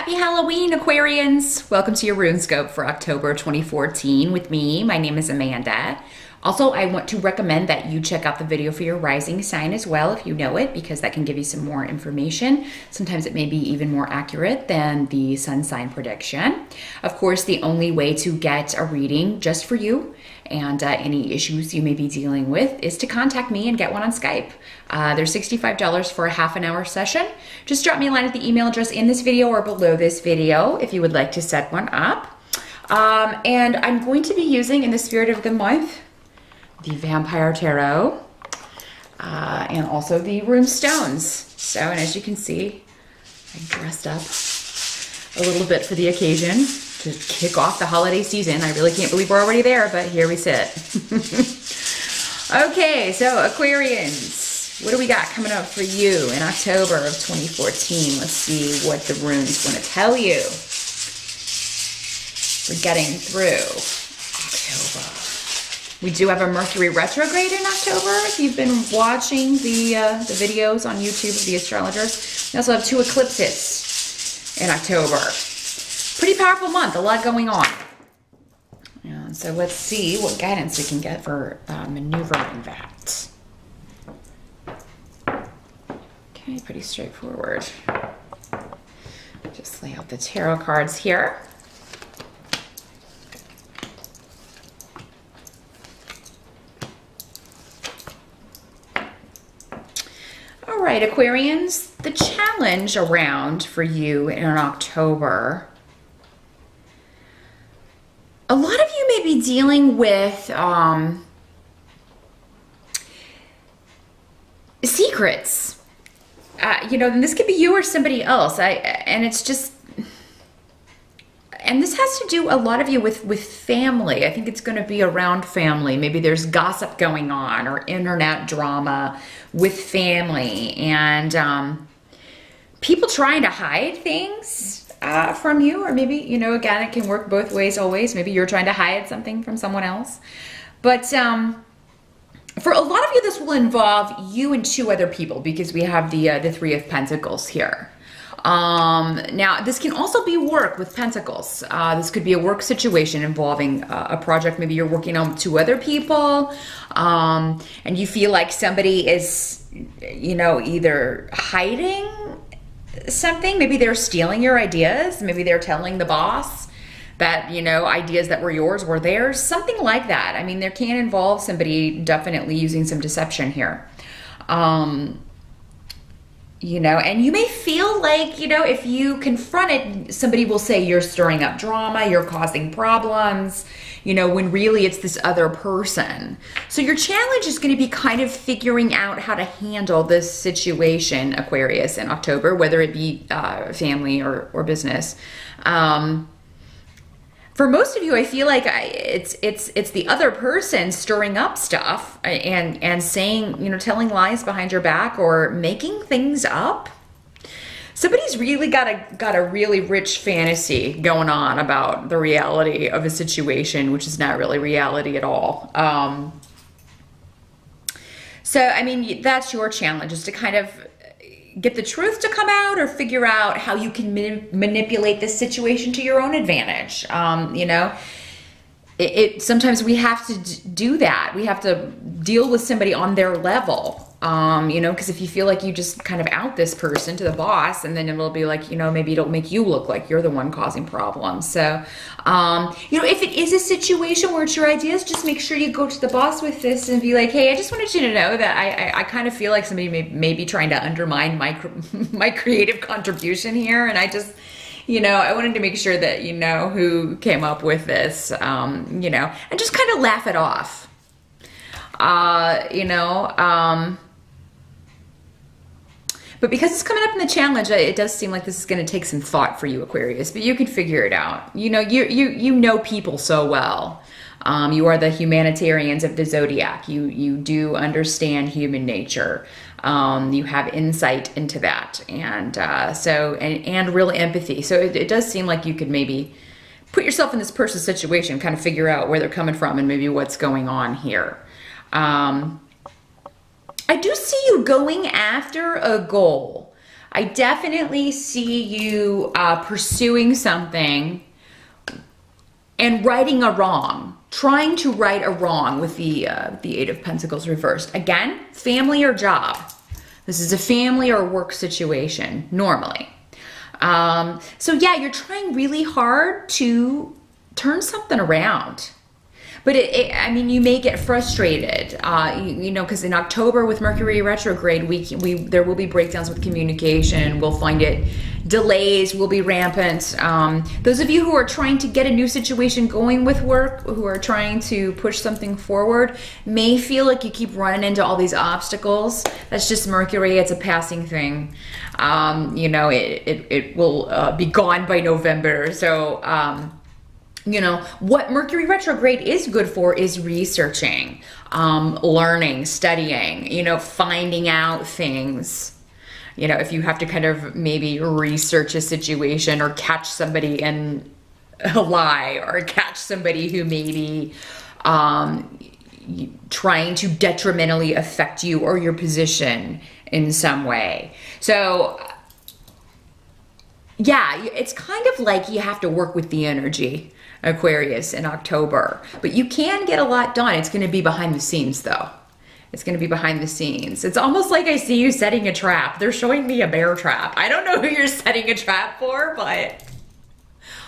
Happy Halloween, Aquarians! Welcome to your Runescope for October 2014 with me. My name is Amanda. Also, I want to recommend that you check out the video for your rising sign as well if you know it, because that can give you some more information. Sometimes it may be even more accurate than the sun sign prediction. Of course, the only way to get a reading just for you and any issues you may be dealing with is to contact me and get one on Skype. There's $65 for a half-an-hour session. Just drop me a line at the email address in this video or below this video if you would like to set one up. And I'm going to be using, in the spirit of the month, the Vampire Tarot, and also the Rune Stones. So, and as you can see, I dressed up a little bit for the occasion to kick off the holiday season. I really can't believe we're already there, but here we sit. Okay, so Aquarians, what do we got coming up for you in October of 2014? Let's see what the runes want to tell you. We're getting through October. We do have a Mercury retrograde in October. If you've been watching the videos on YouTube of the astrologers, we also have 2 eclipses in October. Pretty powerful month, a lot going on. And so let's see what guidance we can get for maneuvering that. Okay, pretty straightforward. Just lay out the tarot cards here. All right, Aquarians, the challenge around for you in October, a lot of you may be dealing with secrets. You know, and this could be you or somebody else. And it's just, and this has to do a lot of you with family. I think it's going to be around family. Maybe there's gossip going on or internet drama with family, and people trying to hide things from you, or maybe, you know, again, it can work both ways always. Maybe you're trying to hide something from someone else. But for a lot of you, this will involve you and 2 other people, because we have the 3 of Pentacles here. Now, this can also be work with Pentacles. This could be a work situation involving a project maybe you're working on with 2 other people, and you feel like somebody is, you know, either hiding something. Maybe they're stealing your ideas. Maybe they're telling the boss that, you know, ideas that were yours were theirs. Something like that. I mean, there can involve somebody definitely using some deception here. You know, and you may feel like, you know, if you confront it, somebody will say you're stirring up drama, you're causing problems, you know, when really it's this other person. So your challenge is going to be kind of figuring out how to handle this situation, Aquarius, in October, whether it be family or business. For most of you, I feel like it's the other person stirring up stuff and saying, you know, telling lies behind your back or making things up. Somebody's really got a really rich fantasy going on about the reality of a situation, which is not really reality at all. So, I mean, that's your challenge, is to kind of get the truth to come out, or figure out how you can manipulate this situation to your own advantage. You know, sometimes we have to do that. We have to deal with somebody on their level. You know, because if you feel like you just kind of out this person to the boss, and then it'll be like, you know, maybe it'll make you look like you're the one causing problems. So, you know, if it is a situation where it's your ideas, just make sure you go to the boss with this and be like, hey, I just wanted you to know that I kind of feel like somebody may be trying to undermine my creative contribution here. And I just, you know, I wanted to make sure that you know who came up with this, you know, and just kind of laugh it off. You know, but because it's coming up in the challenge, it does seem like this is going to take some thought for you, Aquarius, but you can figure it out. You know, you know people so well. You are the humanitarians of the zodiac. You do understand human nature. You have insight into that, and and real empathy. So it does seem like you could maybe put yourself in this person's situation, kind of figure out where they're coming from and maybe what's going on here. I do see you going after a goal. I definitely see you pursuing something and righting a wrong, trying to right a wrong with the Eight of Pentacles reversed. Again, family or job. This is a family or work situation, normally. So yeah, you're trying really hard to turn something around. But I mean, you may get frustrated, you know, because in October with Mercury retrograde, there will be breakdowns with communication. We'll find it, delays will be rampant. Those of you who are trying to get a new situation going with work, who are trying to push something forward, may feel like you keep running into all these obstacles. That's just Mercury. It's a passing thing. You know, it will be gone by November. So, you know, what Mercury retrograde is good for is researching, learning, studying, you know, finding out things. You know, if you have to kind of maybe research a situation or catch somebody in a lie or catch somebody who maybe trying to detrimentally affect you or your position in some way. So yeah, it's kind of like you have to work with the energy, Aquarius, in October. But you can get a lot done. It's going to be behind the scenes, though. It's going to be behind the scenes. It's almost like I see you setting a trap. They're showing me a bear trap. I don't know who you're setting a trap for, but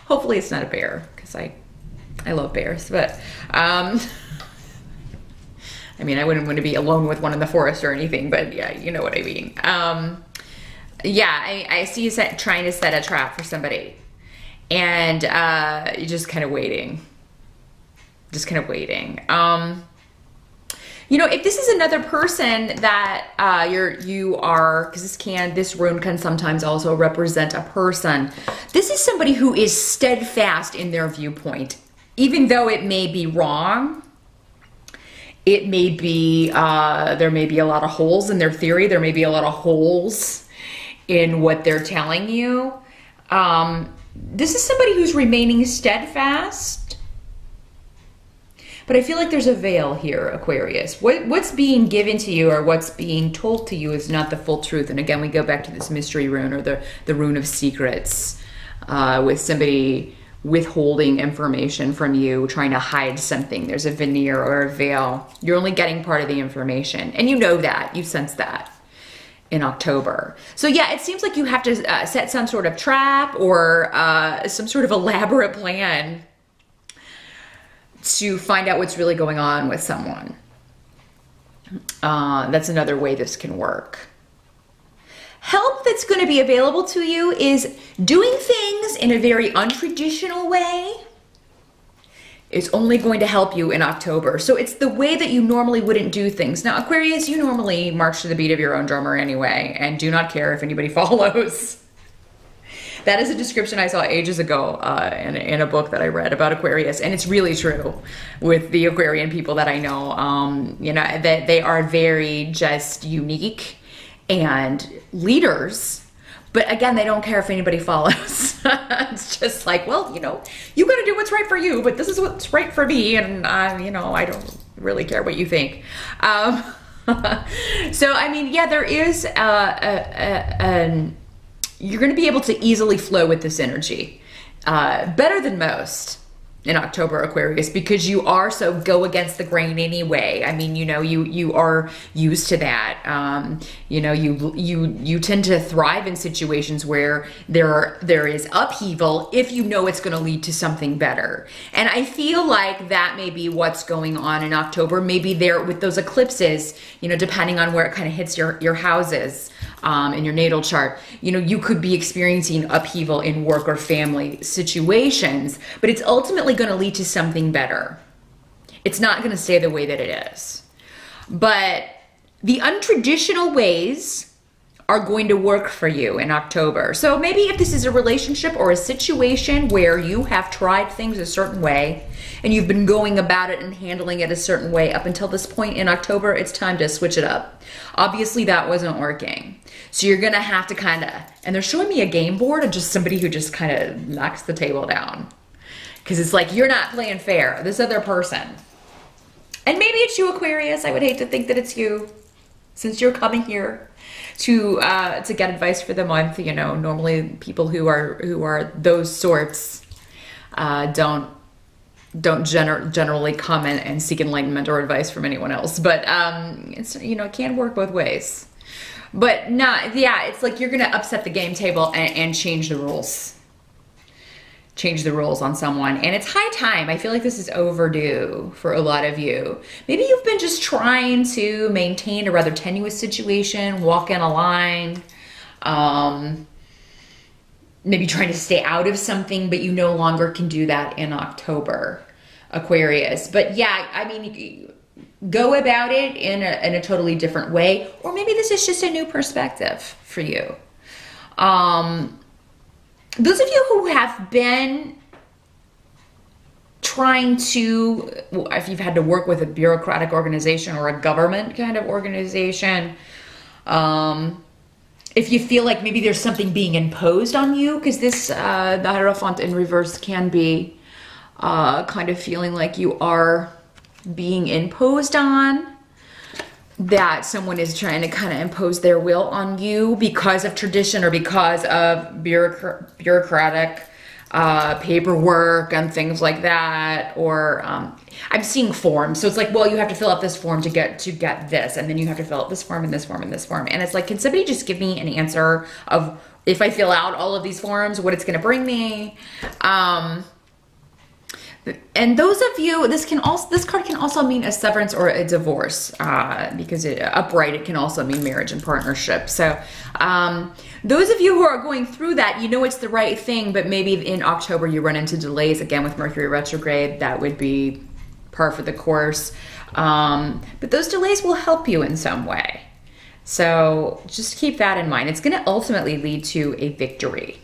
hopefully it's not a bear, because I love bears. But, I mean, I wouldn't want to be alone with one in the forest or anything, but yeah, you know what I mean. Yeah, I see you trying to set a trap for somebody. And you're just kind of waiting. Just kind of waiting. You know, if this is another person that you are, because this rune can sometimes also represent a person. This is somebody who is steadfast in their viewpoint, even though it may be wrong. It may be there may be a lot of holes in their theory. There may be a lot of holes in what they're telling you. This is somebody who's remaining steadfast. But I feel like there's a veil here, Aquarius. What's being given to you or what's being told to you is not the full truth. And again, we go back to this mystery rune or the rune of secrets, with somebody withholding information from you, trying to hide something. There's a veneer or a veil. You're only getting part of the information. And you know that. You sense that in October. So yeah, it seems like you have to set some sort of trap or some sort of elaborate plan to find out what's really going on with someone. That's another way this can work. Help that's going to be available to you is doing things in a very untraditional way. It's only going to help you in October. So it's the way that you normally wouldn't do things. Now, Aquarius, you normally march to the beat of your own drummer anyway, and do not care if anybody follows. That is a description I saw ages ago in a book that I read about Aquarius, and it's really true with the Aquarian people that I know. You know, that they are very just unique and leaders, but again, they don't care if anybody follows. It's just like, well, you know, you got to do what's right for you, but this is what's right for me, and you know, I don't really care what you think. So, I mean, yeah, there is you're going to be able to easily flow with this energy, better than most in October, Aquarius, because you are so go against the grain anyway. I mean, you know, you are used to that. You know, you tend to thrive in situations where there is upheaval if you know it's going to lead to something better. And I feel like that may be what's going on in October. Maybe there with those eclipses, you know, depending on where it kind of hits your houses. In your natal chart, you know, you could be experiencing upheaval in work or family situations, but it's ultimately going to lead to something better. It's not going to stay the way that it is. But the untraditional ways are going to work for you in October. So maybe if this is a relationship or a situation where you have tried things a certain way and you've been going about it and handling it a certain way up until this point in October, it's time to switch it up. Obviously that wasn't working. So you're gonna have to kind of, and they're showing me a game board of just somebody who just kind of knocks the table down. Because it's like, you're not playing fair, this other person. And maybe it's you, Aquarius. I would hate to think that it's you, since you're coming here. to get advice for the month. You know, normally people who are those sorts don't generally come and seek enlightenment or advice from anyone else. But it's, you know, it can work both ways. But yeah, it's like you're gonna upset the game table and change the rules. Change the rules on someone, and it's high time. I feel like this is overdue for a lot of you. Maybe you've been just trying to maintain a rather tenuous situation, walk in a line, maybe trying to stay out of something, but you no longer can do that in October, Aquarius. But yeah, I mean, go about it in a totally different way, or maybe this is just a new perspective for you. Those of you who have been trying to, if you've had to work with a bureaucratic organization or a government kind of organization, if you feel like maybe there's something being imposed on you, because this, the Hierophant in reverse can be kind of feeling like you are being imposed on, that someone is trying to kind of impose their will on you because of tradition or because of bureaucratic paperwork and things like that. Or I'm seeing forms. So it's like, well, you have to fill out this form to get this, and then you have to fill out this form and this form and this form. And it's like, can somebody just give me an answer of, if I fill out all of these forms, what it's going to bring me? And those of you, this card can also mean a severance or a divorce, because upright, it can also mean marriage and partnership. So those of you who are going through that, you know it's the right thing, but maybe in October you run into delays again with Mercury retrograde. That would be par for the course. But those delays will help you in some way. So just keep that in mind. It's going to ultimately lead to a victory.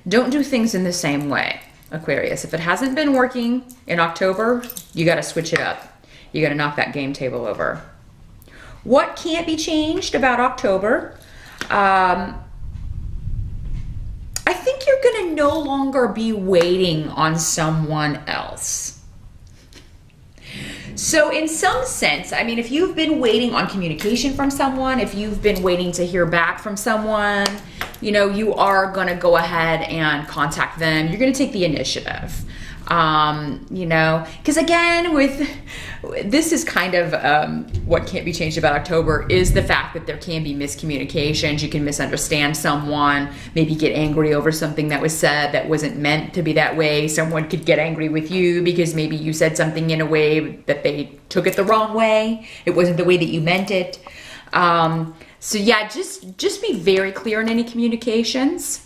Don't do things in the same way, Aquarius. If it hasn't been working in October, you got to switch it up. You got to knock that game table over. What can't be changed about October? I think you're going to no longer be waiting on someone else. So in some sense, I mean, if you've been waiting on communication from someone, if you've been waiting to hear back from someone, you know, you are going to go ahead and contact them. You're going to take the initiative, you know, because again, this is kind of what can't be changed about October is the fact that there can be miscommunications. You can misunderstand someone, maybe get angry over something that was said that wasn't meant to be that way. Someone could get angry with you because maybe you said something in a way that they took it the wrong way. It wasn't the way that you meant it. So yeah, just be very clear in any communications.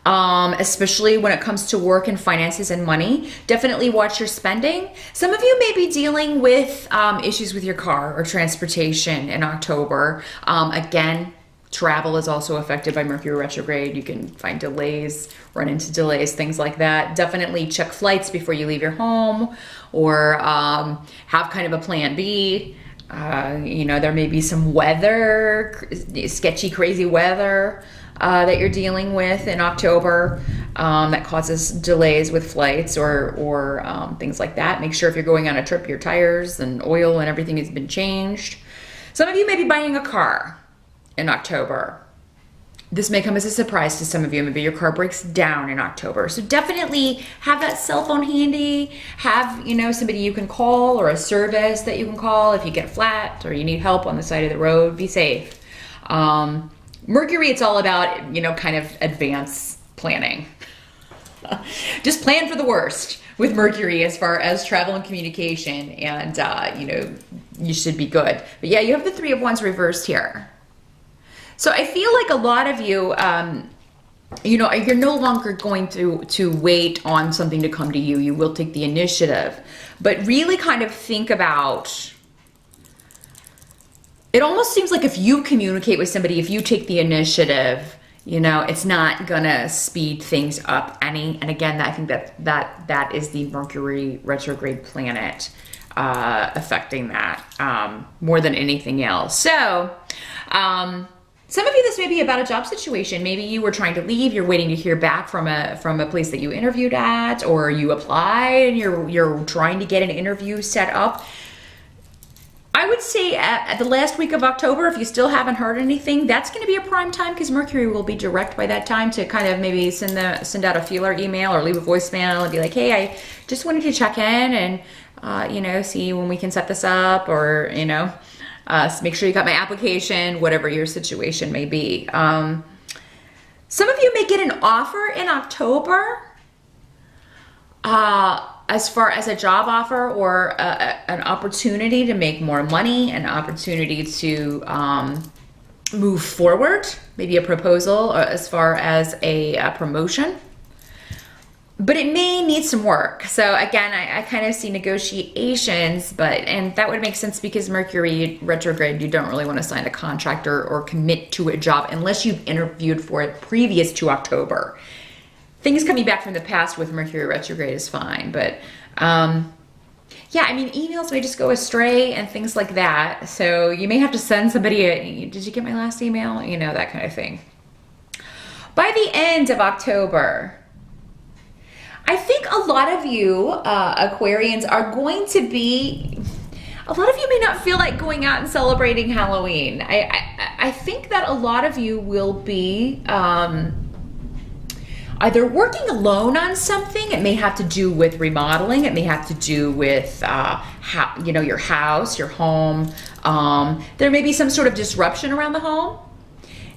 Especially when it comes to work and finances and money. Definitely watch your spending. Some of you may be dealing with issues with your car or transportation in October. Again, travel is also affected by Mercury retrograde. You can find delays, run into delays, things like that. Definitely check flights before you leave your home, or have kind of a plan B. You know, there may be some weather, sketchy, crazy weather that you're dealing with in October that causes delays with flights or things like that. Make sure if you're going on a trip, your tires and oil and everything has been changed. Some of you may be buying a car in October. This may come as a surprise to some of you. Maybe your car breaks down in October. So definitely have that cell phone handy. Have, you know, somebody you can call or a service that you can call if you get flat or you need help on the side of the road. Be safe. Mercury, it's all about, you know, kind of advanced planning. Just plan for the worst with Mercury as far as travel and communication, and, you know, you should be good. But yeah, you have the Three of Wands reversed here. So I feel like a lot of you, you know, you're no longer going to wait on something to come to you. You will take the initiative, but really kind of think about, it almost seems like if you communicate with somebody, if you take the initiative, you know, it's not gonna speed things up any. And again, I think that is the Mercury retrograde planet affecting that more than anything else. So, some of you, this may be about a job situation. Maybe you were trying to leave, you're waiting to hear back from a place that you interviewed at, or you applied and you're trying to get an interview set up. I would say at the last week of October, if you still haven't heard anything, that's going to be a prime time because Mercury will be direct by that time to kind of maybe send out a feeler email or leave a voicemail and be like, hey, I just wanted to check in and, you know, see when we can set this up, or, you know, make sure you got my application, whatever your situation may be. Some of you may get an offer in October. As far as a job offer or an opportunity to make more money, an opportunity to move forward, maybe a proposal as far as a promotion. But it may need some work. So again, I kind of see negotiations, and that would make sense because Mercury retrograde, you don't really want to sign a contract or commit to a job unless you've interviewed for it previous to October. Things coming back from the past with Mercury retrograde is fine, but yeah, I mean, emails may just go astray and things like that. So you may have to send somebody did you get my last email? You know, that kind of thing. By the end of October, I think a lot of you Aquarians are going to be, a lot of you may not feel like going out and celebrating Halloween. I think that a lot of you will be either working alone on something. It may have to do with remodeling. It may have to do with you know, your house, your home. There may be some sort of disruption around the home,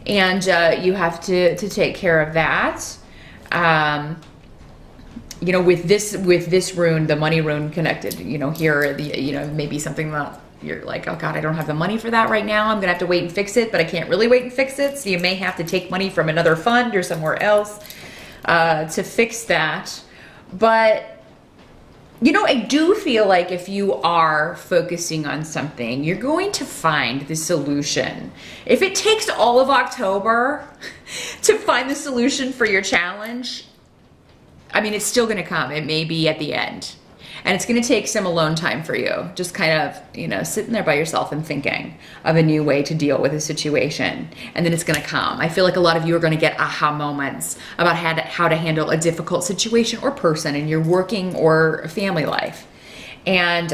and you have to take care of that. You know, with this rune, the money rune connected, you know, here, you know, maybe something that you're like, oh God, I don't have the money for that right now. I'm gonna have to wait and fix it, but I can't really wait and fix it. So you may have to take money from another fund or somewhere else to fix that. But, you know, I do feel like if you are focusing on something, you're going to find the solution. If it takes all of October to find the solution for your challenge, I mean, it's still going to come. It may be at the end. And it's going to take some alone time for you. Just kind of, you know, sitting there by yourself and thinking of a new way to deal with a situation. And then it's going to come. I feel like a lot of you are going to get aha moments about how to handle a difficult situation or person in your working or family life. And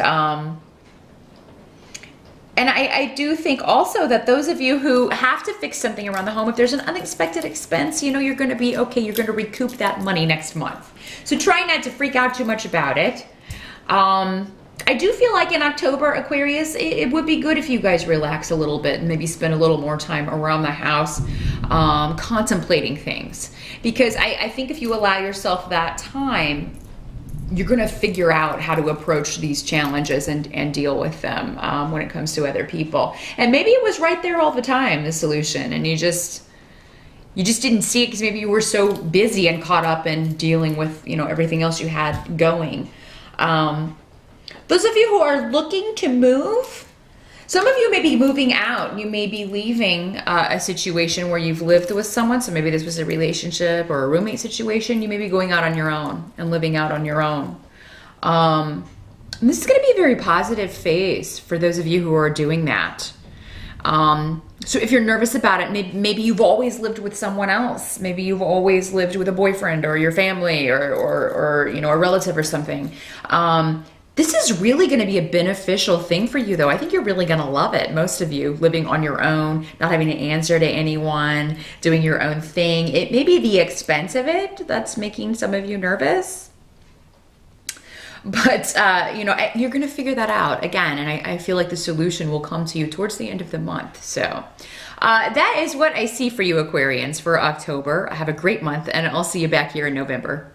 I do think also that those of you who have to fix something around the home, if there's an unexpected expense, you know, you're going to be okay. You're going to recoup that money next month. So try not to freak out too much about it. I do feel like in October, Aquarius, it would be good if you guys relax a little bit and maybe spend a little more time around the house contemplating things. Because I think if you allow yourself that time, you're going to figure out how to approach these challenges and deal with them when it comes to other people. And maybe it was right there all the time, the solution, and you just didn't see it because maybe you were so busy and caught up in dealing with, you know, everything else you had going. Those of you who are looking to move, some of you may be moving out. You may be leaving a situation where you've lived with someone. So maybe this was a relationship or a roommate situation. You may be going out on your own and living out on your own. And this is going to be a very positive phase for those of you who are doing that. So if you're nervous about it, maybe you've always lived with someone else. Maybe you've always lived with a boyfriend or your family or you know, a relative or something. This is really going to be a beneficial thing for you, though. I think you're really going to love it. Most of you living on your own, not having to answer to anyone, doing your own thing. It may be the expense of it that's making some of you nervous. But, you know, you're going to figure that out again. And I feel like the solution will come to you towards the end of the month. So that is what I see for you, Aquarians, for October. Have a great month, and I'll see you back here in November.